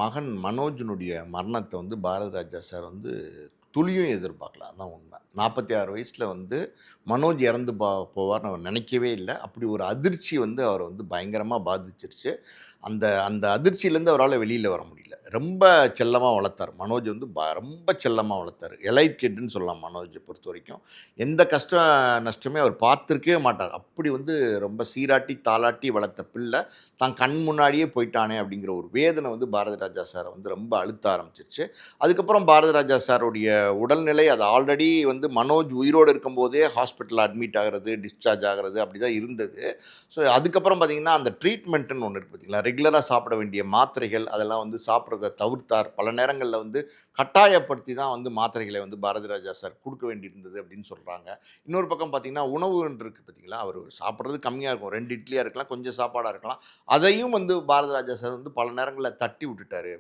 மகன் மனோஜினுடைய மரணத்தை வந்து பாரதி ராஜா சார் வந்து துளியும் எதிர்பார்க்கல. அதான் உண்மை. 46 வயசில் வந்து மனோஜ் இறந்து போவார்னு அவர் நினைக்கவே இல்லை. அப்படி ஒரு அதிர்ச்சி வந்து அவரை வந்து பயங்கரமாக பாதிச்சிருச்சு. அந்த அந்த அதிர்ச்சியிலேருந்து அவரால் வெளியில் வர முடியல. ரொம்ப செல்லமாக வளர்த்தார். மனோஜ் வந்து ரொம்ப செல்லமாக வளர்த்தார். எலைட் கிட்னு சொல்லலாம் மனோஜை பொறுத்த வரைக்கும். எந்த கஷ்ட நஷ்டமே அவர் பார்த்துருக்கவே மாட்டார். அப்படி வந்து ரொம்ப சீராட்டி தாளாட்டி வளர்த்த பிள்ளை தான் கண் முன்னாடியே போயிட்டானே அப்படிங்கிற ஒரு வேதனை வந்து பாரதி ராஜா சாரை வந்து ரொம்ப அழுத்த ஆரம்பிச்சிருச்சு. அதுக்கப்புறம் பாரதி ராஜா சாருடைய உடல்நிலை அது ஆல்ரெடி வந்து மனோஜ் உயிரோடு இருக்கும்போதே ஹாஸ்பிட்டலில் அட்மிட் ஆகிறது, டிஸ்சார்ஜ் ஆகிறது அப்படி தான் இருந்தது. ஸோ அதுக்கப்புறம் பார்த்திங்கன்னா அந்த ட்ரீட்மெண்ட்டுன்னு ஒன்று இருக்குது பார்த்திங்களா, ரெகுலராக சாப்பிட வேண்டிய மாத்திரைகள் அதெல்லாம் வந்து சாப்பிட்றத தவிர்த்தார். பல நேரங்களில் வந்து கட்டாயப்படுத்தி தான் வந்து மாத்திரைகளை வந்து பாரதி ராஜா சார் கொடுக்க வேண்டியிருந்தது அப்படின்னு சொல்கிறாங்க. இன்னொரு பக்கம் பார்த்திங்கன்னா உணவுன்னு இருக்குது பார்த்திங்களா, அவர் சாப்பிட்றது கம்மியாக இருக்கும். 2 இட்லியாக இருக்கலாம், கொஞ்சம் சாப்பாடாக இருக்கலாம். அதையும் வந்து பாரதி ராஜா சார் வந்து பல நேரங்களில் தட்டி விட்டுட்டார்.